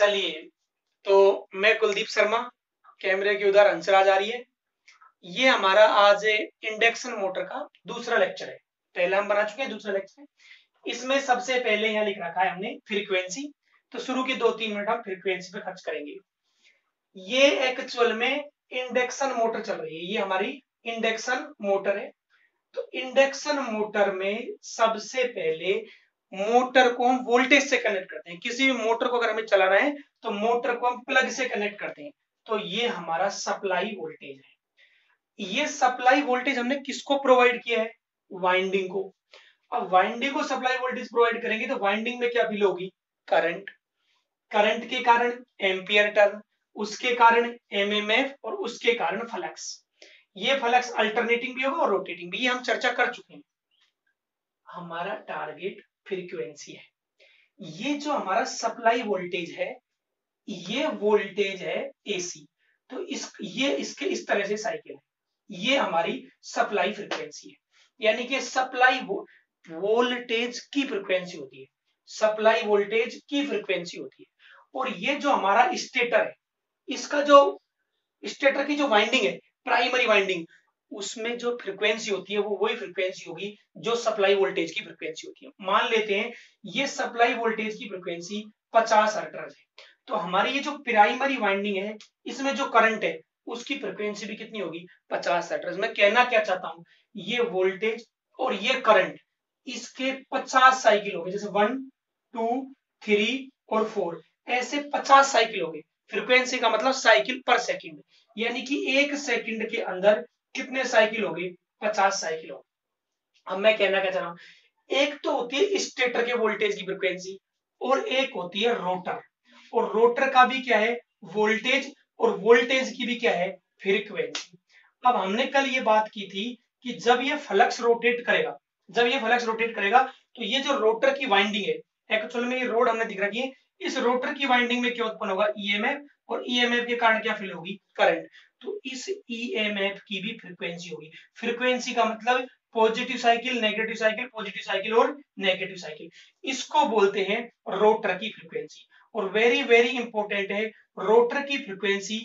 चलिए, तो मैं कुलदीप शर्मा, कैमरे की उधर हंसराज आ रही है। ये हमारा आज इंडक्शन मोटर का दूसरा लेक्चर है। पहला हम बना चुके हैं, दूसरा लेक्चर है। इसमें सबसे पहले यहाँ लिख रखा है हमने फ्रीक्वेंसी। तो शुरू के 2-3 मिनट हम फ्रीक्वेंसी पे खर्च करेंगे। ये एक्चुअल में इंडक्शन मोटर चल रही है, ये हमारी इंडक्शन मोटर है। तो इंडक्शन मोटर में सबसे पहले मोटर को हम वोल्टेज से कनेक्ट करते हैं। किसी भी मोटर को अगर हमें चलाना है तो मोटर को हम प्लग से कनेक्ट करते हैं। तो ये हमारा सप्लाई वोल्टेज है। ये सप्लाई वोल्टेज हमने किसको प्रोवाइड किया है? वाइंडिंग को। अब वाइंडिंग को सप्लाई वोल्टेज प्रोवाइड करेंगे तो वाइंडिंग में क्या फील होगी? करंट। करंट के कारण एम्पियर टर्न, उसके कारण एमएमएफ और उसके कारण फ्लक्स। ये फ्लक्स अल्टरनेटिंग भी होगा और रोटेटिंग भी, ये हम चर्चा कर चुके हैं। हमारा टारगेट फ्रीक्वेंसी है। ये जो हमारा सप्लाई वोल्टेज है, ये वोल्टेज है एसी। तो ये इसके इस तरह से साइकिल है। ये हमारी सप्लाई फ्रीक्वेंसी है, यानी कि सप्लाई वोल्टेज की फ्रीक्वेंसी होती है। सप्लाई वोल्टेज की फ्रीक्वेंसी होती है। और ये जो हमारा स्टेटर है, इसका जो स्टेटर की जो वाइंडिंग है, प्राइमरी वाइंडिंग, उसमें जो फ्रीक्वेंसी होती है वो वही फ्रीक्वेंसी होगी जो सप्लाई वोल्टेज की फ्रीक्वेंसी होती है। मान लेते हैं ये सप्लाई वोल्टेज की फ्रीक्वेंसी 50 हर्ट्ज है, तो हमारी ये जो प्राइमरी वाइंडिंग है, इसमें जो करंट है उसकी फ्रीक्वेंसी भी कितनी होगी? 50 हर्ट्ज। मैं कहना क्या चाहता हूं, ये वोल्टेज और ये करंट, इसके 50 साइकिल हो गए। जैसे 1, 2, 3 और 4, ऐसे 50 साइकिल हो गए। फ्रीक्वेंसी का मतलब साइकिल पर सेकंड, यानी कि 1 सेकंड के अंदर कितने साइकिल हो गए? 50 साइकिल हो गए। अब मैं कहना क्या चाह रहा हूं, एक तो होती है स्टेटर के वोल्टेज की फ्रीक्वेंसी और एक होती है रोटर। और रोटर का भी क्या है? वोल्टेज। और वोल्टेज की भी क्या है? फ्रीक्वेंसी। अब हमने कल ये बात की थी कि जब ये फ्लक्स रोटेट करेगा, तो ये जो रोटर की वाइंडिंग है, एक्चुअल में ये रोड हमने दिख रखी है, इस रोटर की वाइंडिंग में क्या उत्पन्न होगा? ईएमएफ। और ईएमएफ के कारण क्या फील होगी? करंट। तो इस ईएमएफ की भी फ्रीक्वेंसी होगी। फ्रीक्वेंसी का मतलब positive cycle, negative cycle, positive cycle और नेगेटिव साइकिल। इसको बोलते हैं रोटर की फ्रीक्वेंसी। और वेरी वेरी इंपॉर्टेंट है, रोटर की फ्रीक्वेंसी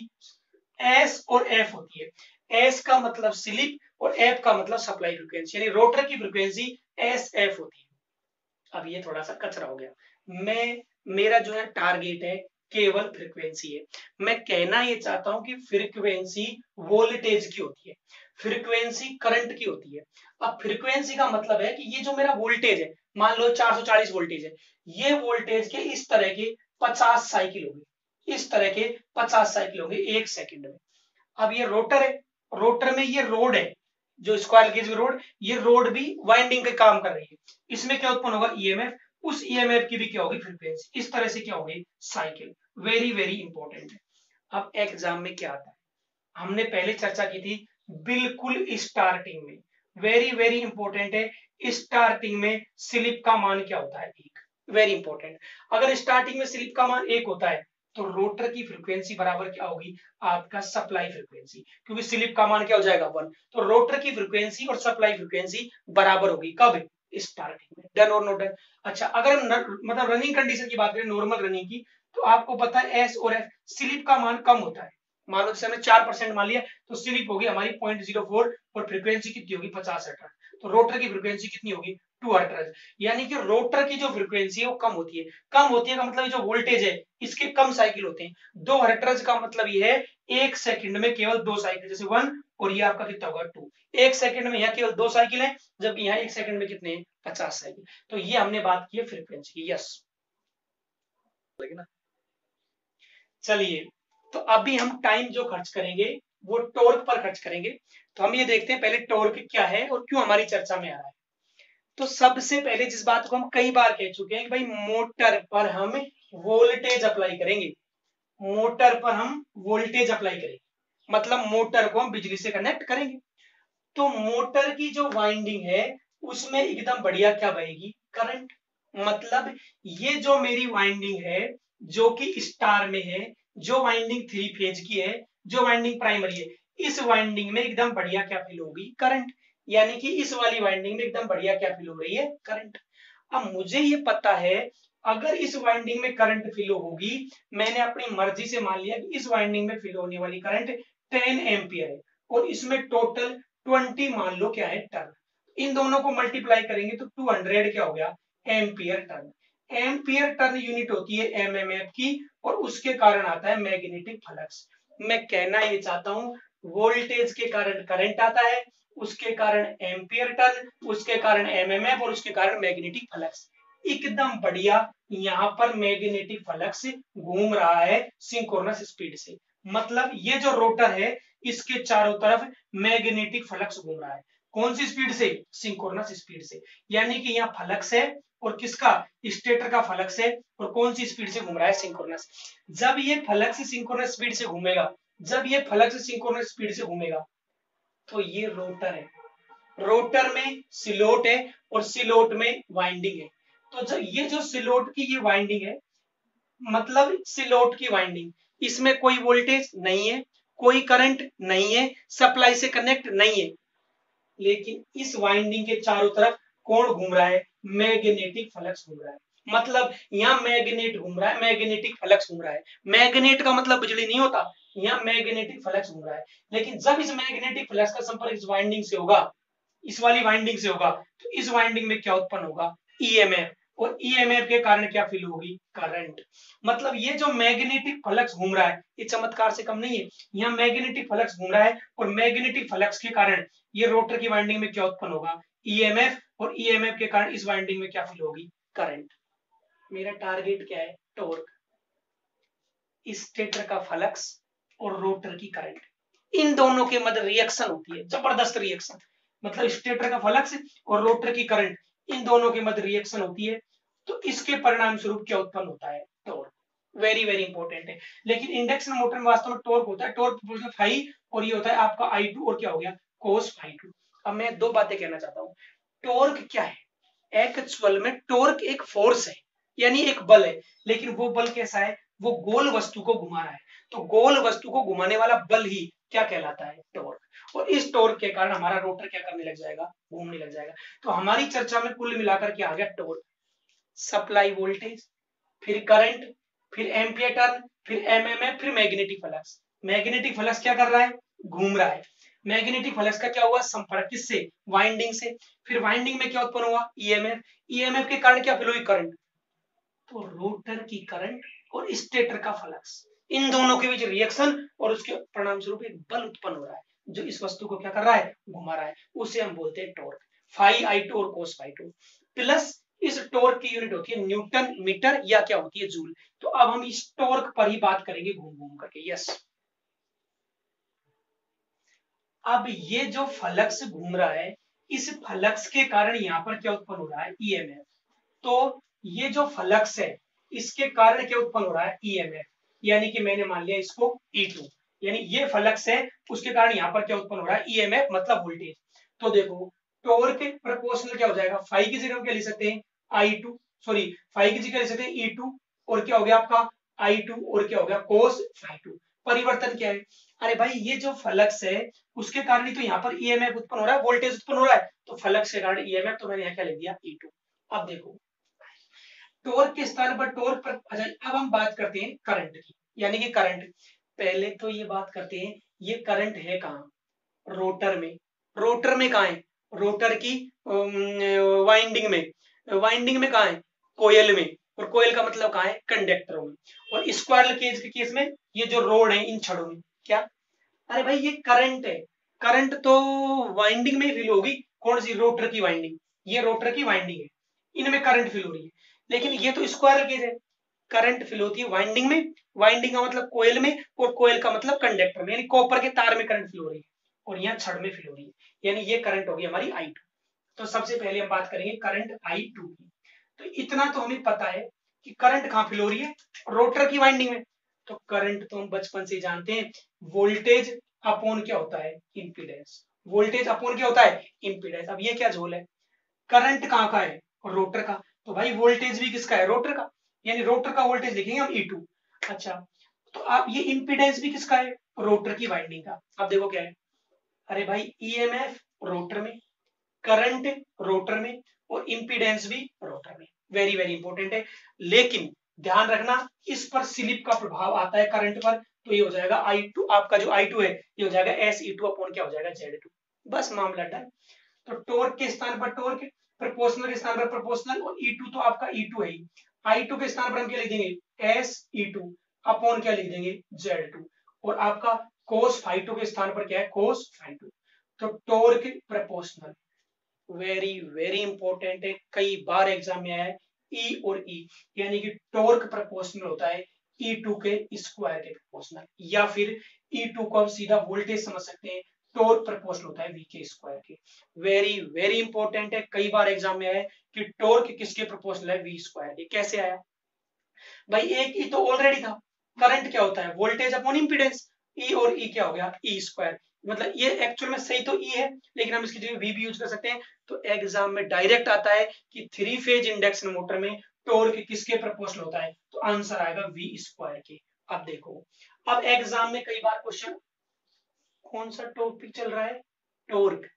एस और एफ होती है। एस का मतलब स्लिप और एफ का मतलब सप्लाई फ्रीक्वेंसी, यानी रोटर की फ्रीक्वेंसी एस एफ होती है। अब ये थोड़ा सा कचरा हो गया। मेरा जो है टारगेट है केवल फ्रीक्वेंसी है। मैं कहना ये चाहता हूं कि फ्रीक्वेंसी वोल्टेज की होती है, फ्रीक्वेंसी करंट की होती है। अब फ्रीक्वेंसी का मतलब है कि ये जो मेरा वोल्टेज है, मान लो 440 वोल्टेज है, ये वोल्टेज के इस तरह के 50 साइकिल होंगे, इस तरह के 50 साइकिल होंगे 1 सेकंड में। अब ये रोटर है, रोटर में ये रोड है, जो स्क्वायर गेज रोड, ये रोड भी वाइंडिंग का काम कर रही है। इसमें क्या उत्पन्न होगा? ईएमएफ। उस ईएमएफ की भी क्या होगी? फ्रीक्वेंसी। इस तरह से क्या होगी? साइकिल। वेरी वेरी इंपॉर्टेंट है। अब एग्जाम में क्या आता है, हमने पहले चर्चा की थी बिल्कुल स्टार्टिंग में, वेरी वेरी इंपॉर्टेंट है, स्टार्टिंग में स्लिप का मान क्या होता है? 1। Very important. अगर स्टार्टिंग में स्लिप का मान 1 होता है तो रोटर की फ्रीक्वेंसी बराबर क्या होगी? आपका सप्लाई फ्रीक्वेंसी, क्योंकि स्लिप का मान क्या हो जाएगा? 1। तो रोटर की फ्रीक्वेंसी और सप्लाई फ्रीक्वेंसी बराबर होगी। कब? स्टार्टिंग में। डन और नॉट डन? अच्छा, अगर मतलब रनिंग कंडीशन की बात करें, नॉर्मल रनिंग की, तो आपको पता है एस और एफ, स्लिप का मान कम होता है। मान लो जैसे हमने 4% मान लिया तो स्लिप होगी हमारी 0.04 और फ्रीक्वेंसी कितनी होगी? 50 हर्ट्ज। तो रोटर की फ्रीक्वेंसी कितनी होगी? 2 हर्ट्ज। यानी कि रोटर की जो फ्रीक्वेंसी है वो कम होती है। कम होती है का मतलब जो वोल्टेज है इसके कम साइकिल होते हैं। 2 हर्ट्ज का मतलब ये है 1 सेकंड में केवल 2 साइकिल, जैसे 1 और ये आपका कितना होगा? 2। 1 सेकंड में यहाँ केवल 2 साइकिल है, जबकि यहाँ 1 सेकंड में कितने हैं? 50 साइकिल। तो ये हमने बात की है फ्रीक्वेंसी की। यस, चलिए, तो अभी हम टाइम जो खर्च करेंगे वो टॉर्क पर खर्च करेंगे। तो हम ये देखते हैं पहले टॉर्क क्या है और क्यों हमारी चर्चा में आ रहा है। तो सबसे पहले जिस बात को हम कई बार कह चुके हैं कि भाई मोटर पर हम वोल्टेज अप्लाई करेंगे, मोटर पर हम वोल्टेज अप्लाई करेंगे, मतलब मोटर को हम बिजली से कनेक्ट करेंगे। तो मोटर की जो वाइंडिंग है उसमें एकदम बढ़िया क्या बहेगी? करंट। मतलब ये जो मेरी वाइंडिंग है जो कि स्टार में है, जो वाइंडिंग 3 फेज की है, जो वाइंडिंग प्राइमरी है, इस वाइंडिंग में एकदम बढ़िया क्या फील होगी? करंट। यानी कि इस वाली वाइंडिंग में एकदम बढ़िया क्या फील हो रही है? करंट। अब मुझे ये पता है अगर इस वाइंडिंग में करंट फ्लो होगी, मैंने अपनी मर्जी से मान लिया कि इस वाइंडिंग में फ्लो होने वाली करंट 10 एम्पियर है और इसमें टोटल 20 मान लो क्या है टर्न। इन दोनों को मल्टीप्लाई करेंगे तो 200 क्या हो गया ampere turn. Ampere turn unit होती है एमएमएफ की और उसके कारण आता है मैग्नेटिक फ्लक्स। मैं कहना ये चाहता हूं वोल्टेज के कारण करंट आता है, उसके कारण एम्पियर टर्न, उसके कारण एमएमएफ और उसके कारण मैग्नेटिक फ्लक्स। एकदम बढ़िया। यहाँ पर मैग्नेटिक फ्लक्स घूम रहा है सिंक्रोनस स्पीड से, मतलब ये जो रोटर है इसके चारों तरफ मैग्नेटिक फ्लक्स घूम रहा है। कौन सी स्पीड से? सिंक्रोनस स्पीड से। यानी कि यहाँ फ्लक्स है और किसका? स्टेटर का फ्लक्स है और कौन सी स्पीड से घूम रहा है? सिंक्रोनस। जब ये फ्लक्स सिंक्रोनस स्पीड से घूमेगा, जब ये फ्लक्स सिंक्रोनस स्पीड से घूमेगा तो ये रोटर है, रोटर में सिलोट है और सिलोट में वाइंडिंग है। तो जब ये जो सिलोट की ये वाइंडिंग है, मतलब सिलोट की वाइंडिंग, इसमें कोई वोल्टेज नहीं है, कोई करंट नहीं है, सप्लाई से कनेक्ट नहीं है, लेकिन इस वाइंडिंग के चारों तरफ कौन घूम रहा है? मैग्नेटिक फ्लक्स घूम रहा है। मतलब यहाँ मैग्नेट घूम रहा है, मैग्नेटिक फ्लक्स घूम रहा है। मैग्नेट का मतलब बिजली नहीं होता, यहाँ मैग्नेटिक फ्लक्स घूम रहा है। लेकिन जब इस मैग्नेटिक फ्लक्स का संपर्क इस वाइंडिंग से होगा, इस वाली वाइंडिंग से होगा, तो इस वाइंडिंग में क्या उत्पन्न होगा? ईएमएफ। और ईएमएफ के कारण क्या फील होगी? करंट। मतलब ये जो मैग्नेटिक फ्लक्स घूम रहा है ये चमत्कार से कम नहीं है। यहाँ मैग्नेटिक फ्लक्स घूम रहा है और मैग्नेटिक फ्लक्स के कारण ये रोटर की वाइंडिंग में क्या उत्पन्न होगा? ईएमएफ। और ईएमएफ के कारण इस वाइंडिंग में क्या फील होगी? करंट। मेरा टारगेट क्या है? टॉर्क। स्टेटर का फ्लक्स और रोटर की करंट, इन दोनों के मध्य रिएक्शन होती है, जबरदस्त रिएक्शन। मतलब स्टेटर का फ्लक्स और रोटर की करंट, इन दोनों के मध्य रिएक्शन होती है, तो इसके परिणाम स्वरूप क्या उत्पन्न होता है? टॉर्क। वेरी वेरी इंपॉर्टेंट है। लेकिन इंडक्शन मोटर में वास्तव में टॉर्क होता है, टॉर्क प्रोपोर्शनल फाई, और ये होता है आपका I2 और क्या हो गया? cos ∅2। अब मैं दो बातें कहना चाहता हूँ। टॉर्क क्या है? एक्चुअल में टॉर्क एक फोर्स है, यानी एक बल है, लेकिन वो बल कैसा है? वो गोल वस्तु को घुमा रहा है, तो गोल वस्तु को घुमाने वाला बल ही क्या कहलाता है? टॉर्क। और इस टॉर्क के कारण हमारा रोटर क्या करने लग जाएगा? घूमने लग जाएगा। तो हमारी चर्चा में कुल मिलाकर क्या आ गया? टॉर्क, सप्लाई वोल्टेज, फिर करंट, फिर एम्पियर टर्न, फिर एमएमएफ, फिर मैग्नेटिक फ्लक्स। मैग्नेटिक फ्लक्स क्या कर रहा है? घूम रहा है। मैग्नेटिक फ्लक्स का क्या हुआ? संपर्क किससे? वाइंडिंग से। फिर वाइंडिंग में क्या उत्पन्न हुआ? ईएमएफ। ईएमएफ के कारण क्या फ्लो हुई? करंट। तो रोटर की करंट और स्टेटर का फ्लक्स, इन दोनों के बीच रिएक्शन और उसके परिणाम स्वरूप एक बल उत्पन्न हो रहा है जो इस वस्तु को क्या कर रहा है? घुमा रहा है। उसे हम बोलते हैं टॉर्क। फाई I2 और cos ∅2 प्लस इस टॉर्क की यूनिट होती है न्यूटन मीटर या क्या होती है? जूल। तो अब हम इस टॉर्क पर ही बात करेंगे घूम घूम करके। यस। अब ये जो फ्लक्स घूम रहा है, इस फ्लक्स के कारण यहाँ पर क्या उत्पन्न हो रहा है? ईएमएफ। तो ये जो फ्लक्स है इसके कारण क्या उत्पन्न हो रहा है? ईएमएफ। यानी कि मैंने मान लिया इसको E2, यानी ये फ्लक्स है उसके कारण यहाँ पर क्या उत्पन्न हो रहा है? ईएमएफ, मतलब वोल्टेज। तो देखो टॉर्क प्रोपोर्शनल क्या हो जाएगा? फाई की जगह हम क्या लिख सकते हैं? I2, सॉरी फाई की जगह लिख सकते हैं E2 और क्या हो गया आपका? I2 और क्या हो गया? cos ∅2। परिवर्तन क्या है? अरे भाई ये जो फ्लक्स है उसके कारण ही तो यहाँ पर ईएमएफ उत्पन्न हो रहा है, वोल्टेज उत्पन्न हो रहा है, तो फ्लक्स के कारण ईएमएफ, तो मैंने यहाँ क्या लिख दिया? E2। अब देखो टॉर्क के स्थान पर टॉर्क पर। अच्छा अब हम बात करते हैं करंट की, यानी कि करंट। पहले तो ये बात करते हैं ये करंट है कहाँ? रोटर में। रोटर में कहाँ है? रोटर की वाइंडिंग में। वाइंडिंग में कहाँ है? कोयल में। और कोयल का मतलब कहाँ है? कंडक्टरों में। और स्क्वायरल केज के केस में ये जो रोड है इन छड़ों में क्या? अरे भाई ये करंट है, करंट तो वाइंडिंग में फील होगी। कौन सी? रोटर की वाइंडिंग। ये रोटर की वाइंडिंग है, इनमें करंट फील हो रही है। लेकिन ये तो स्क्वायरल केज है, करंट फील होती है वाइंडिंग में। वाइंडिंग का मतलब कोयल में, और कोयल का मतलब कंडक्टर में, यानी कॉपर के तार में करंट फील हो रही है, और यहाँ छड़ में फील हो रही है, यानी ये करंट होगी हमारी I2। तो सबसे पहले हम बात करेंगे करंट I2 की। तो इतना तो हमें पता है कि करंट कहाँ फील हो रही है? रोटर की वाइंडिंग में। तो करंट तो हम बचपन से जानते हैं, वोल्टेज अपॉन क्या होता है? इंपीडेंस। वोल्टेज अपॉन क्या होता है? इंपीडेंस। अब ये क्या झोल है? करंट कहाँ का है? रोटर का। तो भाई वोल्टेज भी किसका है? रोटर का, यानी रोटर का वोल्टेज लिखेंगे हम E2। अच्छा तो आप ये इंपीडेंस भी किसका है? रोटर की वाइंडिंग का। अब देखो क्या है? अरे भाई ईएमएफ रोटर में, करंट रोटर में, और इंपीडेंस भी रोटर में। वेरी वेरी इंपॉर्टेंट है। लेकिन ध्यान रखना इस पर स्लिप का प्रभाव आता है करंट पर, तो ये हो जाएगा I2, आपका जो I2 है ये हो जाएगा SE2 अपॉन क्या हो जाएगा Z2। बस मामला डन। तो टॉर्क के स्थान पर टॉर्क, प्रोपोर्शनल के स्थान पर प्रोपोर्शनल, और E2 तो आपका E2 है ही। I2 के स्थान पर हम क्या लिख देंगे SE2 अपॉन क्या लिख देंगे Z2, और आपका cos phi2 के स्थान पर क्या है cos phi2। तो torque proportional very very important है, कई बार एग्जाम में आया है। ई और ई यानी कि टॉर्क प्रोपोर्शनल होता है E2 के स्क्वायर के प्रोपोर्शनल, या फिर E2 को हम सीधा वोल्टेज समझ सकते हैं, टॉर्क प्रोपोर्शनल होता है V के स्क्वायर के। वेरी वेरी इंपॉर्टेंट है, कई बार एग्जाम में आया है कि टॉर्क किसके प्रोपोर्शनल है V स्क्वायर के। कैसे आया भाई, एक ई तो ऑलरेडी था। करंट क्या होता है वोल्टेज अपॉन इंपीडेंस, ई और ई क्या हो गया ई स्क्वायर। मतलब ये एक्चुअल में सही तो ई है, लेकिन हम इसकी जगह वी भी यूज कर सकते हैं। तो एग्जाम में डायरेक्ट आता है कि 3 फेज इंडक्शन मोटर में टॉर्क किसके प्रोपोर्शनल होता है, तो आंसर आएगा वी स्क्वायर के। अब देखो, अब एग्जाम में कई बार क्वेश्चन, कौन सा टॉपिक चल रहा है, टॉर्क।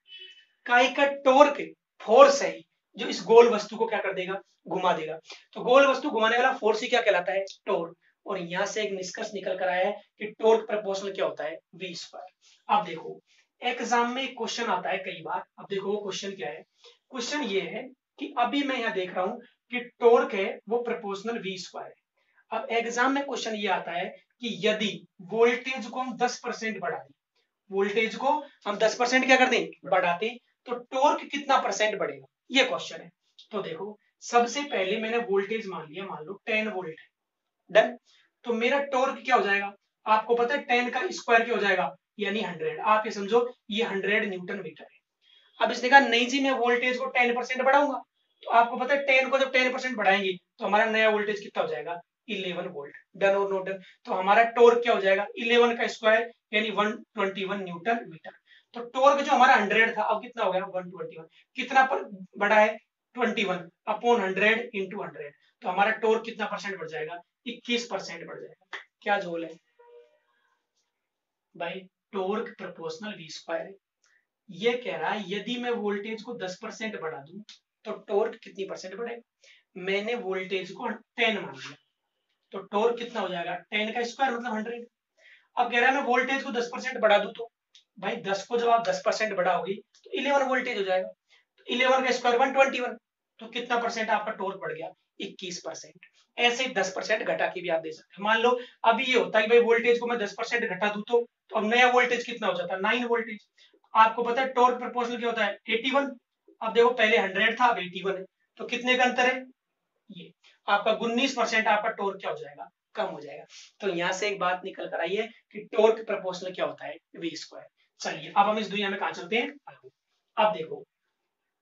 काई का टॉर्क फोर्स है जो इस गोल वस्तु को क्या कर देगा, घुमा देगा। तो गोल वस्तु घुमाने वाला फोर्स ही क्या कहलाता है, टॉर्क। और यहां से एक निष्कर्ष निकल कर आया है कि टॉर्क प्रोपोर्शनल क्या होता है वी स्क्वायर। अब देखो एग्जाम में एक क्वेश्चन आता है कई बार। अब देखो वो क्वेश्चन क्या है, क्वेश्चन ये है कि अभी मैं यहाँ देख रहा हूं कि टॉर्क है वो प्रोपोर्शनल वी स्क्वायर है। अब एग्जाम में क्वेश्चन ये आता है कि यदि वोल्टेज को हम 10% बढ़ा दें, वोल्टेज को हम 10% क्या कर दें बढ़ाते, तो टॉर्क कितना परसेंट बढ़ेगा, ये क्वेश्चन है। तो देखो सबसे पहले मैंने वोल्टेज मान लिया, मान लो 10 वोल्ट है, डन। तो मेरा टॉर्क क्या हो जाएगा, आपको पता है 10 का स्क्वायर क्या हो जाएगा, यानी 100। आप ये समझो ये 100 न्यूटन मीटर है। अब इसने कहा नहीं जी मैं वोल्टेज को 10% बढ़ाऊंगा, तो आपको पता है 10 को जब 10% बढ़ाएंगे तो हमारा नया वोल्टेज कितना हो जाएगा 11 वोल्ट। डन और नोट डन। तो हमारा टॉर्क क्या हो जाएगा 11 का स्क्वायर यानी 121 न्यूटन मीटर। तो टॉर्क जो हमारा 100 था अब कितना हो गया 121, कितना पर बढ़ा है 21 अपॉन 100 इंटू 100। तो हमारा टॉर्क कितना परसेंट बढ़ जाएगा 21% बढ़ जाएगा। क्या झोल है भाई, टॉर्क प्रोपोर्शनल वी स्क्वायर है। ये कह रहा है यदि मैं वोल्टेज को 10% बढ़ा दूं तो टॉर्क कितनी परसेंट बढ़ेगा। मैंने वोल्टेज को 10 मान लिया, तो टॉर्क कितना हो जाएगा 10 का स्क्वायर मतलब 100। अब कह रहा है मैं वोल्टेज को 10% बढ़ा दूं, तो भाई 10 को जब आप 10% बढ़ाओगे तो 11 वोल्टेज हो जाएगा। तो 11 का स्क्वायर 121, तो कितना परसेंट आपका टॉर्क बढ़ गया 21%। ऐसे 10% घटा के भी आप दे सकते हैं। मान लो अभी ये होता है कि भाई वोल्टेज को मैं 10% घटा दूं, तो अब नया वोल्टेज कितना हो जाता है 9 वोल्टेज। आपको पता है टॉर्क प्रोपोर्शनल क्या होता है 81। अब देखो पहले 100 था अब 81 है, तो कितने का अंतर है, ये आपका 19% आपका टॉर्क क्या हो जाएगा कम हो जाएगा। तो यहां से एक बात निकल कर आई है कि टॉर्क प्रोपोर्शनल क्या होता है वी स्क्वायर। चलिए अब हम इस दुनिया में कहां चलते हैं, अब देखो,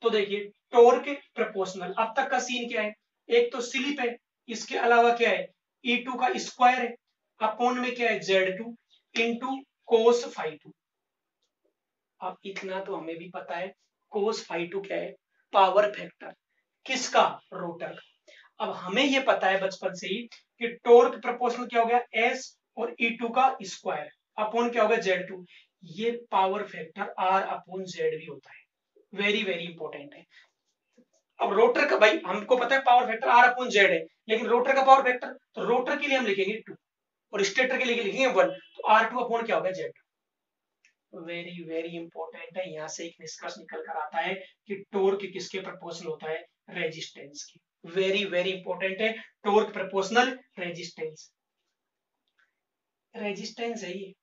तो देखिए टॉर्क प्रोपोर्शनल अब तक का सीन क्या है, एक तो स्लिप है, इसके अलावा क्या है E2 का स्क्वायर है, अपॉन में क्या है Z2 इंटू कोस फाई2। अब इतना तो हमें भी पता है कोस फाई2 क्या है पावर फैक्टर, किसका रोटर का। अब हमें ये पता है बचपन से ही कि टॉर्क प्रोपोर्शनल क्या हो गया S और E2 का स्क्वायर अपॉन क्या हो गया Z2। ये power factor R upon Z भी होता है, वेरी वेरी इंपॉर्टेंट है। अब रोटर का भाई हमको पता है power factor R upon Z है, लेकिन रोटर का पावर फैक्टर, तो रोटर के लिए हम लिखेंगे 2 और स्टेटर के लिए लिखेंगे 1, तो R2 अपॉन क्या हो गया Z। वेरी वेरी इंपॉर्टेंट है, यहां से एक निष्कर्ष निकल कर आता है कि टॉर्क किसके प्रोपोर्शनल होता है रेजिस्टेंस की। वेरी वेरी इंपॉर्टेंट है, टॉर्क प्रोपोर्शनल रेजिस्टेंस, रेजिस्टेंस है ये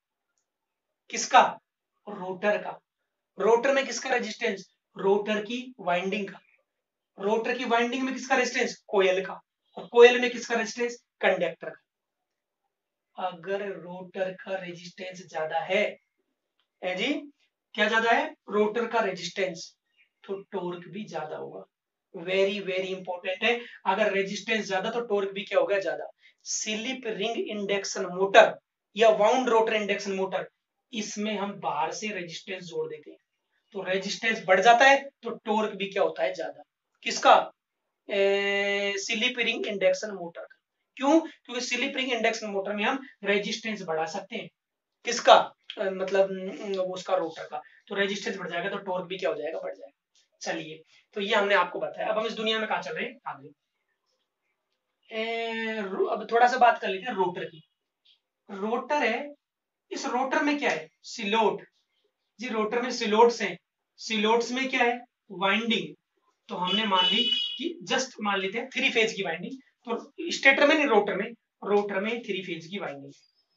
किसका रोटर का। रोटर में किसका रेजिस्टेंस, रोटर की वाइंडिंग का। रोटर की वाइंडिंग में किसका रेजिस्टेंस कोयल का, और कोयल में किसका रेजिस्टेंस कंडक्टर का। अगर रोटर का रेजिस्टेंस ज्यादा है जी, क्या ज्यादा है रोटर का रेजिस्टेंस, तो टॉर्क भी ज्यादा होगा। वेरी वेरी इंपॉर्टेंट है, अगर रेजिस्टेंस ज्यादा तो टॉर्क भी क्या होगा ज्यादा। स्लिप रिंग इंडक्शन मोटर या वाउंड रोटर इंडक्शन मोटर, इसमें हम बाहर से रेजिस्टेंस जोड़ देते हैं, तो रेजिस्टेंस बढ़ जाता है तो टॉर्क भी क्या होता है ज्यादा। किसका स्लिप रिंग इंडक्शन मोटर का। क्यों, क्योंकि स्लिप रिंग इंडक्शन मोटर में हम रेजिस्टेंस बढ़ा सकते हैं, किसका मतलब उसका रोटर का, तो रेजिस्टेंस बढ़ जाएगा तो टॉर्क भी क्या हो जाएगा बढ़ जाएगा। चलिए तो ये हमने आपको बताया। अब हम इस दुनिया में कहा चल रहे हैं आगे। अब थोड़ा सा बात कर लेते हैं रोटर की। रोटर है, इस रोटर में क्या है, सिलोट जी, रोटर में सिलोट्स हैं, सिलोट्स में क्या है, वाइंडिंग। तो हमने मान ली कि जस्ट मान लेते हैं 3 फेज की वाइंडिंग, तो स्टेटर में नहीं, रोटर में 3 फेज की वाइंडिंग,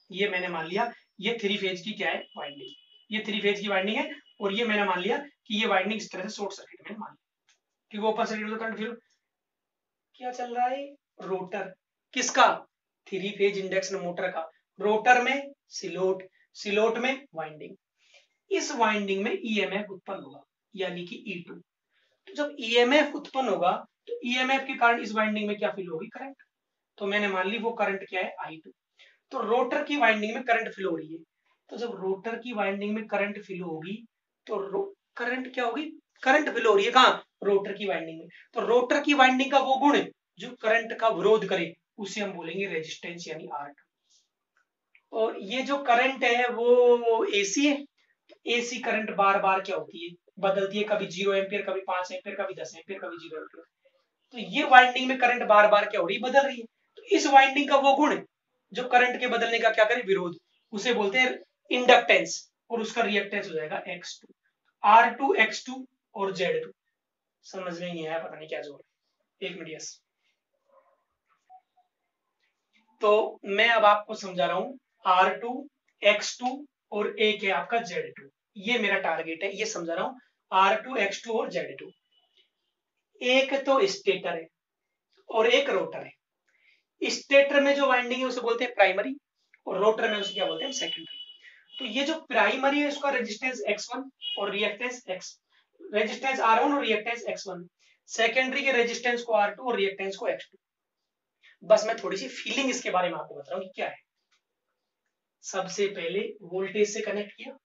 ये मैंने मान लिया, ये 3 फेज की क्या है, वाइंडिंग, ये 3 फेज की वाइंडिंग है, और ये मैंने मान लिया कि ये वाइंडिंग इस तरह से शॉर्ट सर्किट में मान लिया, क्योंकि ओपन सर्किट में करंट फिर क्या चल रहा है, रोटर किसका, 3 फेज इंडक्शन मोटर का, रोटर में सिलोट, सिलोट में वाइंडिंग, इस वाइंडिंग में ईएमएफ उत्पन्न होगा, यानी कि E2। तो जब ईएमएफ उत्पन्न होगा तो ईएमएफ के कारण इस वाइंडिंग में क्या फिल होगी, करंट। तो मैंने मान ली वो करंट क्या है, I2। तो रोटर की वाइंडिंग में करंट फिल हो रही है, तो जब रोटर की वाइंडिंग में करंट फिल होगी तो करंट क्या होगी, करंट फिल हो रही है कहाँ, रोटर की वाइंडिंग में। तो रोटर की वाइंडिंग का वो गुण जो करंट का विरोध करे उसे हम बोलेंगे रेजिस्टेंस, यानी R2। और ये जो करंट है वो एसी है, एसी करंट बार बार क्या होती है, बदलती है, कभी 0 एम्पियर, कभी 5 एम्पियर, कभी 10 एम्पियर, कभी 0 एम्पियर। तो ये वाइंडिंग में करंट बार बार क्या हो रही है, बदल रही है। तो इस वाइंडिंग का वो गुण जो करंट के बदलने का क्या करे, विरोध, उसे बोलते हैं इंडक्टेंस, और उसका रिएक्टेंस हो जाएगा X2, R2 X2 और Z2। समझ में नहीं आया, पता नहीं क्या जोड़, एक मिनट। यस, तो मैं अब आपको समझा रहा हूं R2 X2 और एक है आपका Z2, ये मेरा टारगेट है, ये समझा रहा हूं R2 X2 और Z2। एक तो स्टेटर है और एक रोटर है। स्टेटर में जो वाइंडिंग है उसे बोलते हैं प्राइमरी, और रोटर में उसे क्या बोलते हैं, सेकेंडरी। तो ये जो प्राइमरी है उसका रेजिस्टेंस X1 और रिएक्टेंस रेजिस्टेंस R1 और रिएक्टेंस X1, सेकेंडरी के रेजिस्टेंस को R2 और रिएक्टेंस को X2। बस मैं थोड़ी सी फीलिंग इसके बारे में आपको बता रहा हूं कि क्या है। सबसे पहले वोल्टेज से कनेक्ट किया,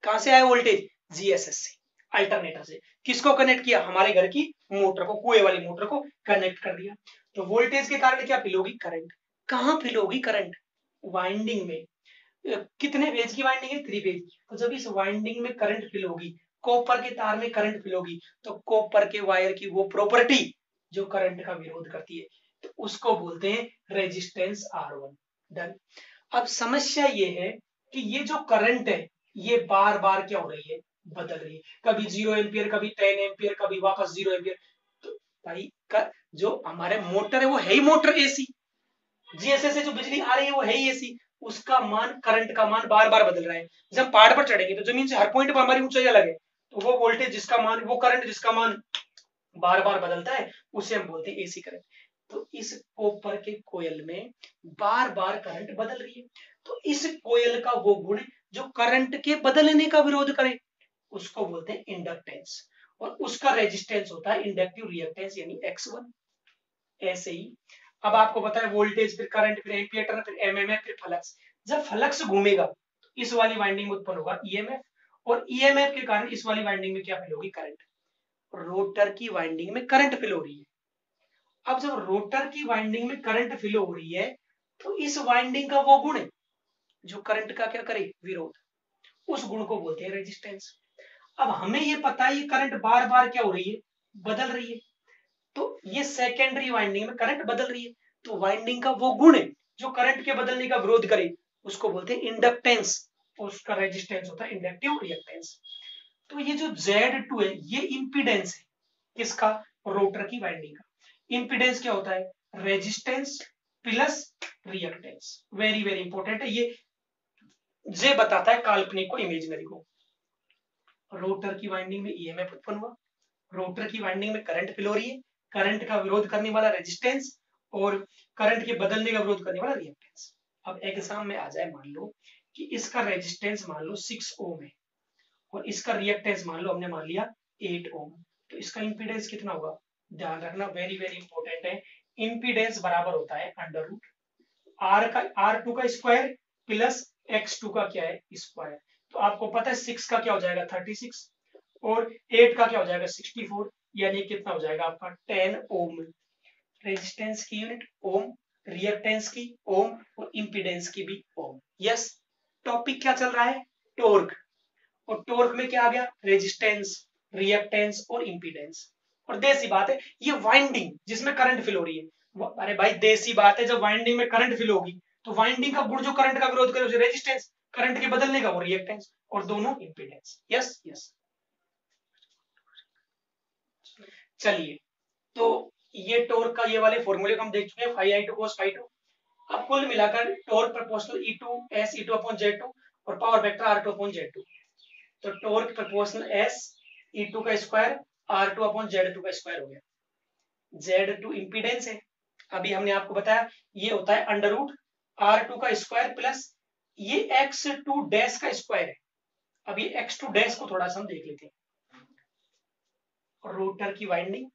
कहां से आया वोल्टेज, जीएसएस से, अल्टरनेटर से। किसको कनेक्ट किया, हमारे घर की मोटर को, कुएं वाली मोटर को कनेक्ट कर दिया। तो वोल्टेज के कारण क्या फिल होगी, करंट। कहां फिल होगी करंट, वाइंडिंग में। कितने फेज की वाइंडिंग है, 3 फेज। तो जब इस वाइंडिंग में करंट फिल होगी, कॉपर के तार में करंट फिल होगी, तो कॉपर के वायर की वो प्रॉपर्टी जो करंट का विरोध करती है, तो उसको बोलते हैं रेजिस्टेंस R1। डन। अब समस्या ये है कि ये जो करंट है ये बार बार क्या हो रही है, बदल रही है, कभी 0 एम्पियर, कभी 10 एम्पियर, कभी वापस 0 एम्पियर। तो भाई जो हमारे मोटर है वो है ही मोटर एसी, जीएसएस से जो बिजली आ रही है वो है ही एसी, उसका मान, करंट का मान बार बार बदल रहा है। जब पहाड़ पर चढ़ेंगे तो जमीन से हर पॉइंट पर हमारी ऊंचाई अलग है, तो वो वोल्टेज जिसका मान, वो करंट जिसका मान बार बार बदलता है उसे हम बोलते हैं एसी करंट। तो इस कॉपर के कोयल में बार बार करंट बदल रही है, तो इस कोयल का वो गुण जो करंट के बदलने का विरोध करे उसको बोलते हैं इंडक्टेंस, और उसका रेजिस्टेंस होता है इंडक्टिव रिएक्टेंस, यानी X1। ऐसे ही अब आपको पता है वोल्टेज, फिर करंट, फिर एम्पीयर टर्न, फिर एमएमएफ, फिर फ्लक्स। जब फ्लक्स घूमेगा तो इस वाली वाइंडिंग में उत्पन्न होगा ईएमएफ, और ईएमएफ के कारण इस वाली वाइंडिंग में क्या फिल होगी, करंट। रोटर की वाइंडिंग में करंट फिल हो रही है। अब जब रोटर की वाइंडिंग में करंट फिल हो रही है तो इस वाइंडिंग का वो गुण जो करंट का क्या करे, विरोध, उस गुण को बोलते हैं रेजिस्टेंस। अब हमें ये पता है ये करंट बार बार क्या हो रही है, बदल रही है, तो ये सेकेंडरी वाइंडिंग में करंट बदल रही है, तो वाइंडिंग का वो गुण जो करंट के बदलने का विरोध करे उसको बोलते हैं इंडक्टेंस, और उसका रेजिस्टेंस होता है इंडक्टिव रिएक्टेंस। तो ये जो Z2 है ये इंपीडेंस है किसका, रोटर की वाइंडिंग का। इंपीडेंस क्या होता है, resistance plus reactance. Very very important है ये बताता है काल्पनिक को, इमेजिनरी को। रोटर की वाइंडिंग में ईएमएफ उत्पन्न हुआ, रोटर की वाइंडिंग में करंट फ्लो हो रही है, करंट का विरोध करने वाला रेजिस्टेंस, और करंट के बदलने का विरोध करने वाला रिएक्टेंस। अब एग्जाम में आ जाए, मान लो कि इसका रेजिस्टेंस मान लो 6 ओम है और इसका रिएक्टेंस मान लो हमने मान लिया 8 ओम, तो इसका इंपीडेंस कितना होगा, ध्यान रखना, वेरी वेरी इंपॉर्टेंट है। इंपीडेंस बराबर होता है अंडर रूट R2 का स्क्वायर प्लस X2 का क्या है, स्क्वायर। तो आपको पता है 6 का क्या हो जाएगा 36, और 8 का क्या हो जाएगा 64, यानी कितना हो जाएगा आपका 10 ओम। रेजिस्टेंस की यूनिट ओम, रिएक्टेंस की ओम, और इंपीडेंस की भी ओम। यस, टॉपिक क्या चल रहा है, टॉर्क। और टॉर्क में क्या आ गया, रेजिस्टेंस, रिएक्टेंस और इंपीडेंस। और देसी बात है ये वाइंडिंग जिसमें करंट फिल हो रही है, अरे भाई देसी बात है, जब वाइंडिंग में करंट फिल होगी तो वाइंडिंग का गुण जो करंट का विरोध करे उसे रेजिस्टेंस, करंट के बदलने का वो रिएक्टेंस, और दोनों इंपीडेंस। Yes yes. चलिए, तो ये टॉर्क का ये वाले फॉर्मूले को हम देख चुके हैं, phi I two cos phi two. अब कुल मिलाकर torque proportional E2 S E2 upon Z2 और power vector R2 upon Z2। तो टॉर्क प्रोपोर्शनल S E2 का स्क्वायर R2 अपॉन Z2 का स्क्वायर हो गया। Z2 इंपीडेंस है, अभी हमने आपको बताया ये होता है अंडर रूट R2 का स्क्वायर प्लस ये X2 डैश का स्क्वायर है। अब ये X2 डैश को थोड़ा सा हम देख लेते हैं। रोटर की वाइंडिंग,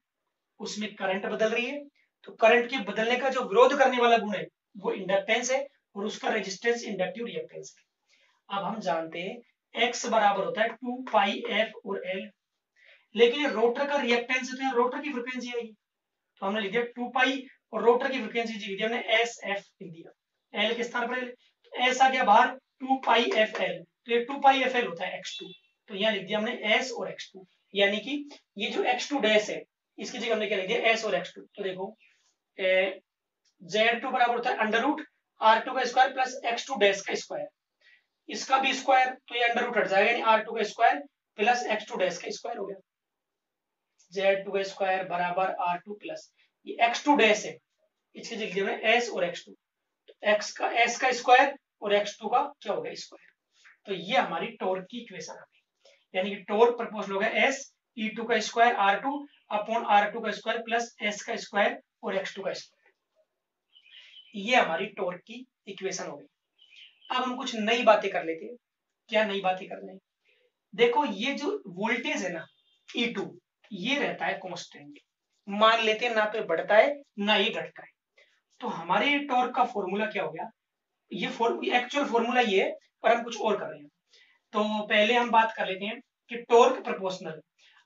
उसमें करंट बदल रही है, तो करंट के बदलने का जो विरोध करने वाला गुण है वो इंडक्टेंस है, और उसका रेजिस्टेंस इंडक्टिव रिएक्टेंस है। अब हम जानते हैं x बराबर होता है 2 पाई f और l, लेकिन रोटर का रिएक्टेंस है तो रोटर की फ्रीक्वेंसी आएगी, तो हमने लिख दिया 2 पाई और रोटर की फ्रीक्वेंसी लिख दिया हमने एस एफ लिख दिया, l के स्थान पर तो s आ गया बाहर 2 पाई एफ एल, तो ये 2 पाई एफ एल होता है x2, तो यहाँ लिख दिया हमने s और x2, यानी कि ये जो x2 डैश है इसकी जगह हमने क्या लिख दिया s और x2। तो देखो Z2 बराबर होता है अंडर रूट R2 का स्क्वायर प्लस X2 डैश का स्क्वायर, इसका भी स्क्वायर तो ये अंडर रूट हट जाएगा, यानी R2 का स्क्वायर प्लस X2 डैश का स्क्वायर हो गया। Z2 का स्क्वायर बराबर R2 प्लस ये X2 डैश है, इसकी जगह हमने S और X2, x का s का स्क्वायर और x2 का क्या हो गया स्क्वायर, तो ये हमारी टॉर्क की इक्वेशन आ गई, यानी कि टॉर्क प्रोपोर्शनल हो गया s E2 का स्क्वायर R2 अपॉन R2 का स्क्वायर प्लस s का स्क्वायर और x2 का स्क्वायर, ये हमारी टॉर्क की इक्वेशन हो गई। अब हम कुछ नई बातें कर लेते हैं। क्या नई बातें करने हैं? देखो ये जो वोल्टेज है ना E2 ये रहता है कांस्टेंट, मान लेते हैं ना तो बढ़ता है ना ये घटता है, तो हमारे टॉर्क का फॉर्मूला क्या हो गया, ये एक्चुअल फॉर्मूला ये है पर हम कुछ और कर रहे हैं। तो पहले हम बात कर लेते हैं कि टॉर्क प्रोपोर्शनल,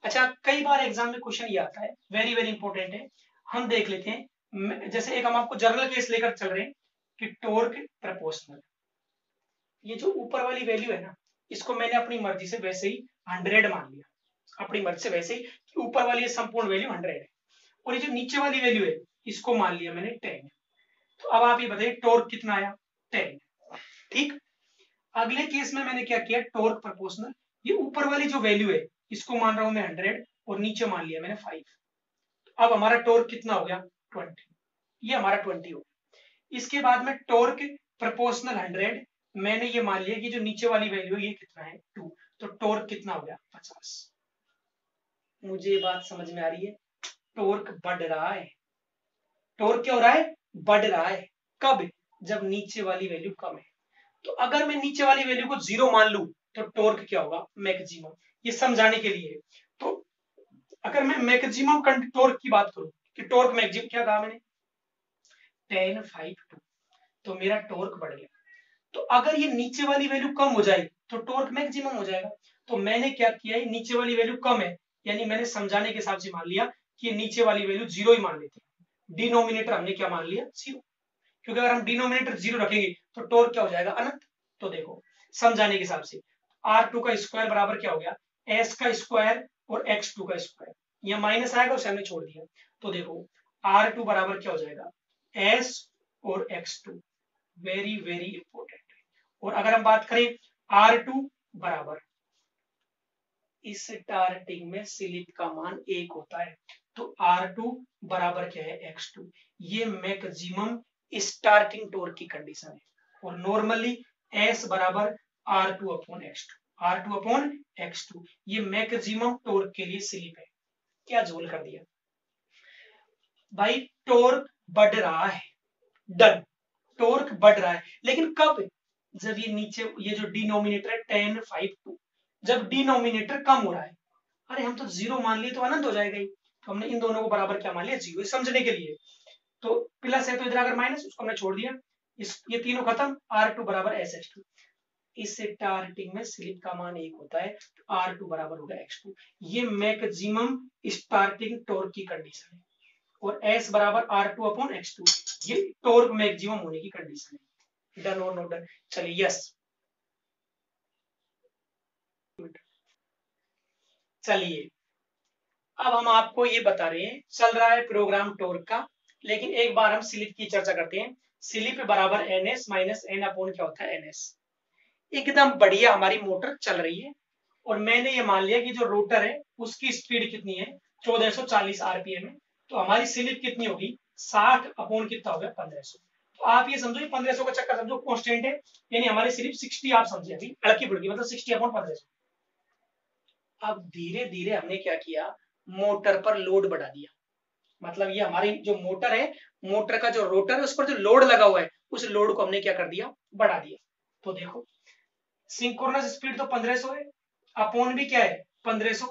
अच्छा कई बार एग्जाम में क्वेश्चन ये आता है, वेरी वेरी इंपॉर्टेंट है, हम देख लेते हैं। जैसे एक हम आपको जनरल केस लेकर चल रहे हैं कि टॉर्क प्रोपोर्शनल, ये जो ऊपर वाली वैल्यू है ना इसको मैंने अपनी मर्जी से वैसे ही 100 मान लिया, अपनी मर्जी से वैसे ही कि ऊपर वाली संपूर्ण वैल्यू 100 है, और ये जो नीचे वाली वैल्यू है इसको मान लिया मैंने 10। तो अब आप ये बताइए टॉर्क कितना आया, 10। ठीक, अगले केस में मैंने क्या किया, टॉर्क प्रोपोर्शनल, ये ऊपर वाली जो वैल्यू है इसको मान रहा हूं मैं 100 और नीचे मान लिया मैंने 5। तो अब हमारा टॉर्क कितना हो गया 20, ये हमारा 20 हो गया। इसके बाद में टॉर्क प्रोपोर्शनल 100, मैंने ये मान लिया कि जो नीचे वाली वैल्यू है ये कितना है 2, तो टॉर्क कितना हो गया 50। मुझे बात समझ में आ रही है, टॉर्क बढ़ रहा है, टॉर्क क्या हो रहा है बढ़ रहा है, कब, जब नीचे वाली वैल्यू कम है। तो अगर मैं नीचे वाली वैल्यू को 0 मान लूं तो टॉर्क क्या होगा मैक्सिमम, ये समझाने के लिए। तो अगर मैं मैक्सिमम टॉर्क की बात करूं कि टॉर्क मैक्सिमम क्या कहा मैंने 1052, तो मेरा टॉर्क बढ़ गया। तो अगर ये नीचे वाली वैल्यू कम हो जाए तो टॉर्क मैक्सिमम हो जाएगा। तो मैंने क्या किया है, नीचे वाली वैल्यू कम है यानी मैंने समझाने के हिसाब से मान लिया कि नीचे वाली वैल्यू 0 ही मान लेते हैं, डिनोमिनेटर हमने क्या मान लिया 0, क्योंकि अगर हम डिनोमिनेटर 0 रखेंगे तो टॉर्क क्या हो जाएगा अनंत। तो देखो समझाने के हिसाब से R2 का स्क्वायर बराबर क्या हो गया S का स्क्वायर और X2 का स्क्वायर, यह माइनस आएगा उसे हमने छोड़ दिया, तो देखो R2 बराबर क्या हो जाएगा S और X2, वेरी वेरी इंपॉर्टेंट। और अगर हम बात करें R2 बराबर, इस स्टार्टिंग में स्लिप का मान 1 होता है, तो R2 बराबर क्या है X2, ये मैक्सिमम स्टार्टिंग टॉर्क की कंडीशन है। और नॉर्मली S बराबर R2 upon X2, R2 upon X2, ये मैक्सिमम टॉर्क के लिए स्लिप है। क्या जोल कर दिया भाई, टॉर्क बढ़ रहा है, डन, टॉर्क बढ़ रहा है, लेकिन कब, जब ये नीचे ये जो डिनोमिनेटर है 1052, जब डिनोमिनेटर कम हो रहा है, अरे हम तो 0 मान लिए तो अनंत हो जाएगा ही, तो हमने इन दोनों को बराबर क्या मान लिया 0, समझने के लिए। तो प्लस है तो इधर अगर माइनस उसको हमने छोड़ दिया, ये तीनों खत्म, R2 बराबर SX2, इस स्टार्टिंग में स्लिप का मान 1 होता है, तो R2 बराबर होगा X2, ये मैक्सिमम स्टार्टिंग टॉर्क की कंडीशन है। और S बराबर R2 अपॉन X2, ये टॉर्क मैक्सिमम होने की कंडीशन है। डन और नॉट डन, चलिए यस। चलिए अब हम आपको ये बता रहे हैं, चल रहा है प्रोग्राम टॉर्क का, लेकिन एक बार हम स्लिप की चर्चा करते हैं। स्लिप बराबर ns माइनस एन अपॉन क्या होता है ns। एकदम बढ़िया हमारी मोटर चल रही है और मैंने ये मान लिया कि जो रोटर है उसकी स्पीड कितनी है 1440 आरपीएम है, तो हमारी स्लिप कितनी होगी 60 अपॉन कितना हो गया 1500। तो आप ये समझो 1500 का चक्कर समझो कांस्टेंट है, यानी हमारी स्लिप 60 आप समझे अभी हल्की फुल्की, मतलब 60 अपॉन 1500। अब धीरे धीरे हमने क्या किया, मोटर पर लोड बढ़ा दिया। मतलब ये हमारी जो मोटर है, मोटर का जो रोटर है उस पर जो लोड लगा हुआ है, उस लोड को हमने क्या कर दिया, बढ़ा दिया। तो देखो सिंक्रोनस स्पीड तो 1500 है, अपॉन भी क्या है 1500।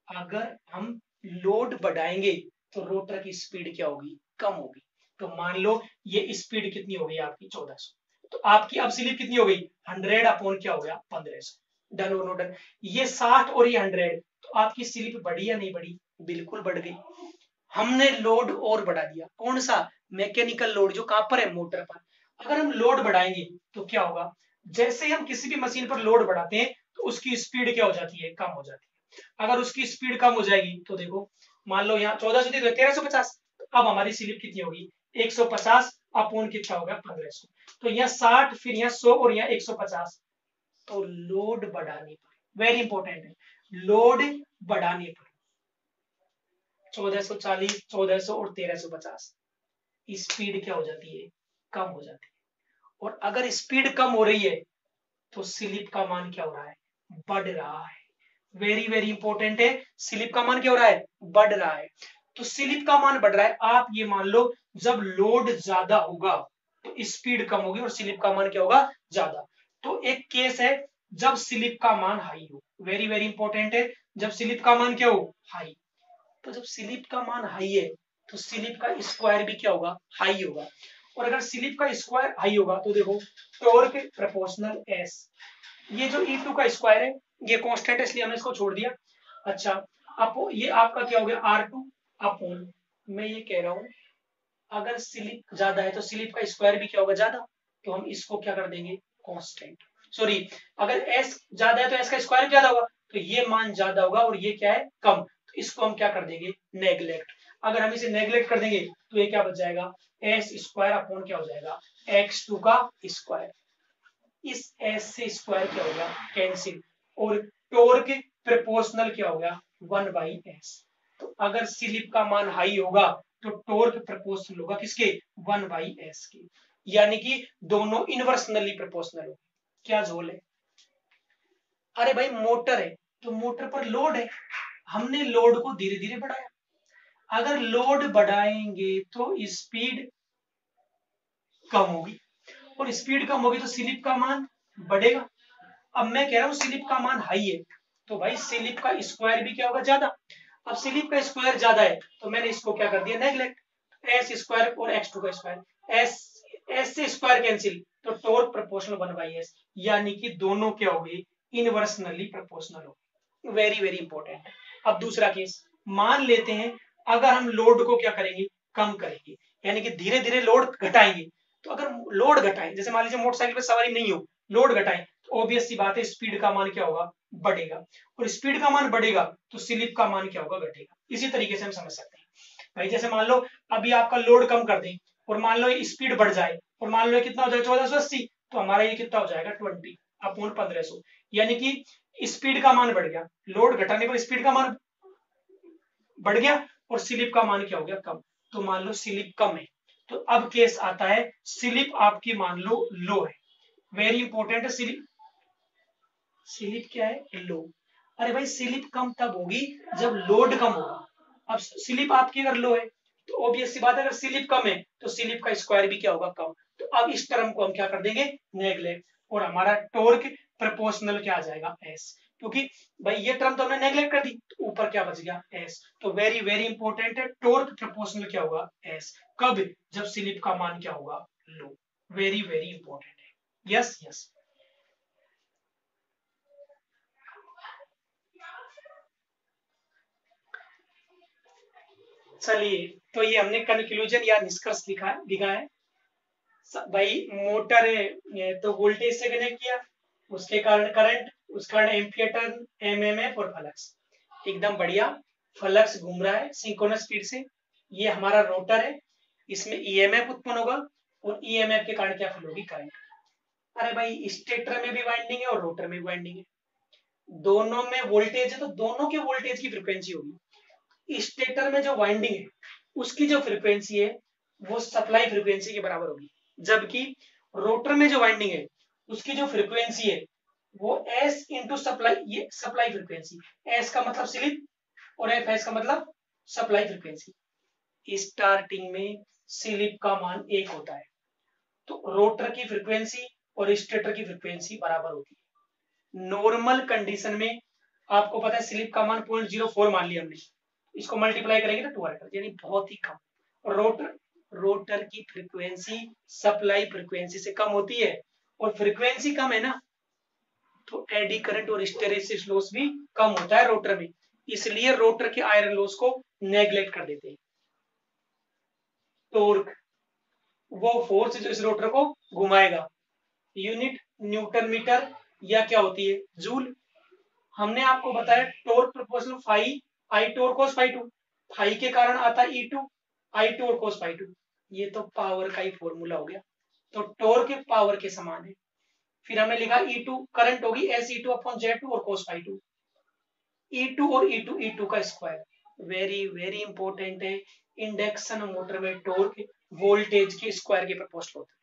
अगर हम लोड बढ़ाएंगे तो रोटर की स्पीड क्या होगी, कम होगी। तो मान लो ये स्पीड कितनी हो गई आपकी 1400, तो आपकी अब स्लिप कितनी हो गई 100 अपॉन क्या हो गया 1500। डन और नो डन, ये 60 और ये 100, तो आपकी स्लिप बढ़ी या नहीं बढ़ी, बिल्कुल बढ़ गई। हमने लोड और बढ़ा दिया, कौन सा, मैकेनिकल लोड, जो कहां पर है मोटर पर। अगर हम लोड बढ़ाएंगे तो क्या होगा, जैसे हम किसी भी मशीन पर लोड बढ़ाते हैं तो उसकी स्पीड क्या हो जाती है, कम हो जाती है। अगर उसकी स्पीड कम हो जाएगी तो देखो, मान लो यहाँ 1400 थी तो 1350, अब हमारी स्लिप कितनी होगी 150 अपॉन कितना होगा 1500। तो यहाँ 60, फिर यहाँ 100 और यहाँ 150। तो लोड बढ़ाने पर, वेरी इंपॉर्टेंट है, लोड बढ़ाने पर 1440, 1400 और 1350 स्पीड क्या हो जाती है, कम हो जाती है। और अगर स्पीड कम हो रही है तो स्लिप का मान क्या हो रहा है, बढ़ रहा है। वेरी वेरी इंपॉर्टेंट है, स्लिप का मान क्या हो रहा है, बढ़ रहा है। तो स्लिप का मान बढ़ रहा है, आप ये मान लो जब लोड ज्यादा होगा तो स्पीड कम होगी और स्लिप का मान क्या होगा, ज्यादा। तो एक केस है जब स्लिप का मान हाई हो, वेरी वेरी इंपॉर्टेंट है, जब स्लिप का मान क्या हो, हाई। तो जब स्लिप का मान हाई है तो स्लिप का स्क्वायर भी क्या होगा, हाई होगा। और अगर स्लिप का स्क्वायर हाई होगा तो देखो टॉर्क प्रोपोर्शनल एस, ये जो E2 का स्क्वायर है ये कांस्टेंट है इसलिए हमने इसको छोड़ दिया। अच्छा, अब ये आपका क्या हो गया R2 अपॉन, मैं ये कह रहा हूं अगर स्लिप ज्यादा है तो स्लिप का स्क्वायर भी क्या होगा, ज्यादा। तो हम इसको क्या कर देंगे, कांस्टेंट। सॉरी, अगर s ज्यादा है तो s का स्क्वायर ज्यादा होगा, तो ये मान ज्यादा होगा और ये क्या है, कम। तो इसको हम क्या कर देंगे, नेग्लेक्ट। अगर हम इसे नेग्लेक्ट कर देंगे तो ये क्या बच जाएगा, एस स्क्वायर अपॉन क्या हो जाएगा, x2 का स्क्वायर। इस s से स्क्वायर क्या हो गया, कैंसिल, और टॉर्क प्रोपोर्शनल क्या हो गया, 1/s। तो अगर स्लिप का मान हाई होगा तो टॉर्क प्रोपोर्शनल होगा किसके, 1/s के, यानी कि दोनों इनवर्सनली प्रोपोर्शनल हो। क्या झोल है, अरे भाई मोटर है तो मोटर पर लोड है, हमने लोड को धीरे धीरे बढ़ाया। अगर लोड बढ़ाएंगे तो स्पीड कम होगी, और स्पीड कम होगी तो स्लिप का मान बढ़ेगा। अब मैं कह रहा हूं स्लिप का मान हाई है तो भाई स्लिप का स्क्वायर भी क्या होगा, ज्यादा। अब स्लिप का स्क्वायर ज्यादा है तो मैंने इसको क्या कर दिया, नेग्लेक्ट। एस स्क्वायर और x2 का स्क्वायर, एस एस से स्क्वायर कैंसिल, तो टॉर्क प्रोपोर्शनल 1/s, यानी कि दोनों क्या हो गए, इनवर्सनली प्रोपोर्शनल हो। Very very important. अब दूसरा केस, मान लेते हैं अगर हम लोड को क्या करेंगे, कम करेंगे, यानी कि धीरे धीरे लोड घटाएंगे। तो अगर लोड घटाएं, जैसे मान लीजिए मोटरसाइकिल पे सवारी नहीं हो, लोड घटाएं, तो ऑब्वियस सी बात है स्पीड का मान क्या होगा, बढ़ेगा। और स्पीड का मान बढ़ेगा तो स्लिप का मान क्या होगा, घटेगा। इसी तरीके से हम समझ सकते हैं भाई, जैसे मान लो अभी आपका लोड कम कर दें और मान लो स्पीड बढ़ जाए और मान लो कितना हो जाए 1480, तो हमारा ये कितना हो जाएगा 20 अपॉन 1500, यानी कि स्पीड का मान बढ़ गया, लोड घटाने पर स्पीड का मान बढ़ गया और स्लिप का मान क्या हो गया, कम। तो मान लो स्लिप कम है तो अब केस आता है स्लिप आपकी मान लो लो है। वेरी इंपॉर्टेंट है, स्लिप, स्लिप क्या है, लो। अरे भाई स्लिप कम तब होगी जब लोड कम होगा। अब स्लिप आपकी अगर लो है तो ऑब्वियस सी बात है, अगर स्लिप कम है तो स्लिप का स्क्वायर भी क्या होगा, कम। तो अब इस टर्म को हम क्या कर देंगे, नेग्लेक्ट, और हमारा टॉर्क प्रोपोर्शनल क्या आ जाएगा, एस। क्योंकि भाई ये टर्म तो हमने नेग्लेक्ट कर दी तो ऊपर क्या बच गया, एस। तो वेरी वेरी इंपॉर्टेंट है, टॉर्क प्रोपोर्शनल क्या होगा, एस। कब, जब स्लिप का मान क्या होगा, लो। वेरी वेरी इंपॉर्टेंट है, यस यस। चलिए, तो ये हमने कंक्लूजन या निष्कर्ष लिखा है। भाई मोटर है तो वोल्टेज से कनेक्ट किया, उसके कारण करंट, उस कारण एम्पियर टर्न, एमएमएफ और फ्लक्स, एकदम बढ़िया। फ्लक्स घूम रहा है सिंक्रोनस स्पीड से, ये हमारा रोटर है, इसमें ईएमएफ उत्पन्न होगा और ईएमएफ के कारण क्या फ्लो होगी, करंट। अरे भाई स्टेटर में भी वाइंडिंग है और रोटर में भी वाइंडिंग है, दोनों में वोल्टेज है तो दोनों के वोल्टेज की फ्रीक्वेंसी होगी। स्टेटर में जो वाइंडिंग है उसकी जो फ्रीक्वेंसी है वो सप्लाई फ्रीक्वेंसी के बराबर होगी, जबकि रोटर में जो वाइंडिंग है उसकी जो फ्रीक्वेंसी है वो एस इंटू सप्लाई, ये सप्लाई फ्रीक्वेंसी, एस का मतलब स्लिप और एफ एस का मतलब सप्लाई फ्रीक्वेंसी। स्टार्टिंग में स्लिप का मान 1 होता है, तो रोटर की फ्रीक्वेंसी और स्टेटर की फ्रीक्वेंसी बराबर होती है। नॉर्मल कंडीशन में आपको पता है स्लिप का मान 0.04 मान लिया हमने, इसको मल्टीप्लाई करेंगे तो 200, यानी बहुत ही कम। रोटर की फ्रीक्वेंसी सप्लाई फ्रीक्वेंसी से कम होती है, और फ्रीक्वेंसी कम है ना तो एडी करंट और हिस्टैरिसीस लॉस भी कम होता है रोटर में, इसलिए रोटर के आयरन लॉस को नेग्लेक्ट कर देते हैं। टॉर्क, वो फोर्स जो इस रोटर को घुमाएगा, यूनिट न्यूटन मीटर या क्या होती है, जूल। हमने आपको बताया torque proportional phi I two और कोस फाई टू, फाई के कारण आता है E2, I2 और कोस फाई टू, ये तो पावर का ही फॉर्मूला हो गया, तो टॉर्क पावर के समान है। फिर हमने लिखा E2 करंट होगी SE2 अपॉन Z2 और कोस फाई टू, E2 और E2 का स्क्वायर। वेरी वेरी इंपॉर्टेंट है, इंडक्शन मोटर में टॉर्क वोल्टेज के स्क्वायर के प्रोपोर्शनल होता है,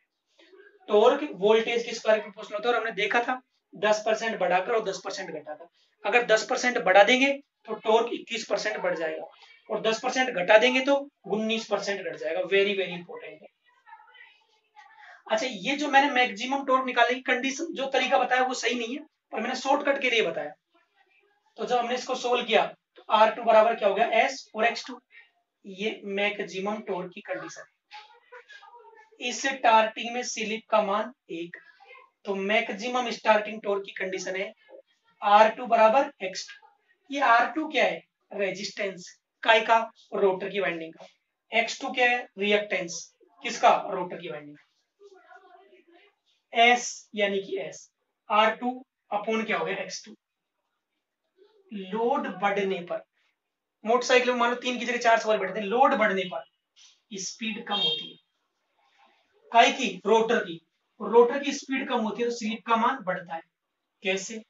टॉर्क वोल्टेज के स्क्वायर के प्रोपोर्शनल होता है, और हमने देखा था 10% बढ़ाकर और 10% घटाकर, अगर 10% बढ़ा देंगे तो टॉर्क 21% बढ़ जाएगा, और 10% घटा देंगे तो 19% घट जाएगा। वेरी वेरी इंपॉर्टेंट है। अच्छा, ये जो मैंने मैक्सिमम टॉर्क निकालने की कंडीशन जो तरीका बताया वो सही नहीं है, पर मैंने शॉर्टकट के लिए बताया। तो जब हमने इसको सोल्व किया तो R2 बराबर क्या हो गया, S और X2, ये मैक्सिमम टॉर्क की कंडीशन है। इस स्टार्टिंग में स्लिप का मान 1, तो मैक्सिमम स्टार्टिंग टॉर्क की कंडीशन है R2 बराबर X2। ये R2 क्या है, रेजिस्टेंस काय का, रोटर की वाइंडिंग का। X2 क्या है, रिएक्टेंस किसका, रोटर की वाइंडिंग। S यानी कि S, R2 अपॉन क्या हो गया, X2। लोड बढ़ने पर, मोटरसाइकिल में मान लो 3 की जगह 4 सवारी बैठते हैं, लोड बढ़ने पर स्पीड कम होती है, काय की, रोटर की। रोटर की स्पीड कम होती है तो स्लिप का मान बढ़ता है। कैसे,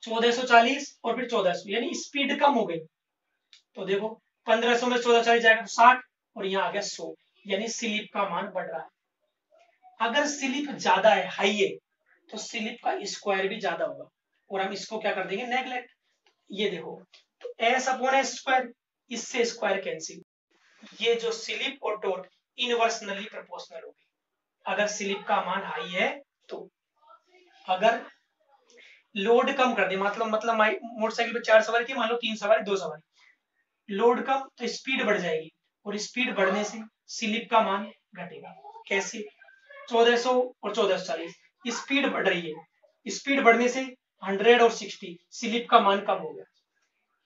1440 और फिर 1400, यानी स्पीड कम हो गई, तो देखो 1500 में 1440 जाएगा तो 60, और यहाँ आ गया 100, यानी स्लिप का मान बढ़ रहा है। अगर स्लिप ज्यादा है, हाई है, तो स्लिप का स्क्वायर भी ज्यादा होगा, और हम इसको क्या कर देंगे, नेग्लेक्ट। ये देखो, तो एस अपॉन एस स्क्वायर, इससे स्क्वायर कैंसिल, ये जो स्लिप और टॉर्क इनवर्सनली प्रोपोर्शनल होगी अगर स्लिप का मान हाई है तो। अगर लोड कम कर दे, मतलब मोटरसाइकिल पे 4 सवारी थी, मान लो 3 सवारी 2 सवारी, लोड कम तो स्पीड बढ़ जाएगी, और स्पीड बढ़ने से स्लिप का मान घटेगा। कैसे, 1400 और 1440, स्पीड बढ़ रही है, स्पीड बढ़ने से 100 और 60, स्लिप का मान कम हो गया।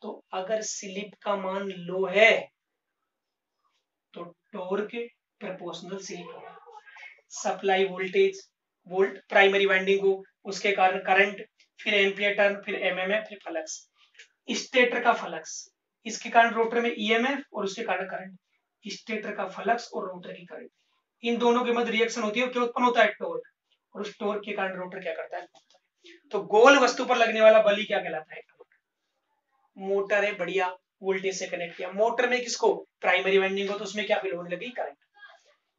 तो अगर स्लिप का मान लो है तो टॉर्क प्रोपोर्शनल स्लिप होगा। सप्लाई वोल्टेज, प्राइमरी वाइंडिंग को, उसके कारण करंट, फिर एम्पियर टर्न, फिर एमएमएफ, फिर फ्लक्स। स्टेटर का फ्लक्स, इसके कारण रोटर में ईएमएफ और उसके कारण करंट। स्टेटर का फ्लक्स और रोटर की करंट, इन दोनों के मध्य रिएक्शन होती है, क्या उत्पन्न होता है, टॉर्क, और उस टॉर्क के कारण रोटर क्या करता है, तो गोल वस्तु पर लगने वाला बल क्या कहलाता है, टॉर्क। मोटर है, बढ़िया, वोल्टेज से कनेक्ट किया, मोटर में किसको, प्राइमरी वाइंडिंग को, तो उसमें क्या फ्लो होने लगी, करंट।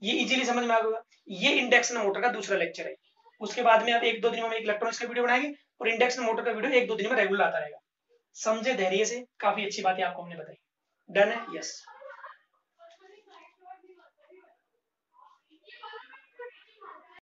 ये इजीली समझ में आ गया। ये इंडक्शन मोटर का दूसरा लेक्चर है, उसके बाद में आप 1-2 दिन में एक इलेक्ट्रॉनिक्स का वीडियो बनाएंगे, और इंडक्शन मोटर का वीडियो 1-2 दिन में रेगुलर आता रहेगा। समझे धैर्य से, काफी अच्छी बात है आपको हमने बताई। डन है, यस।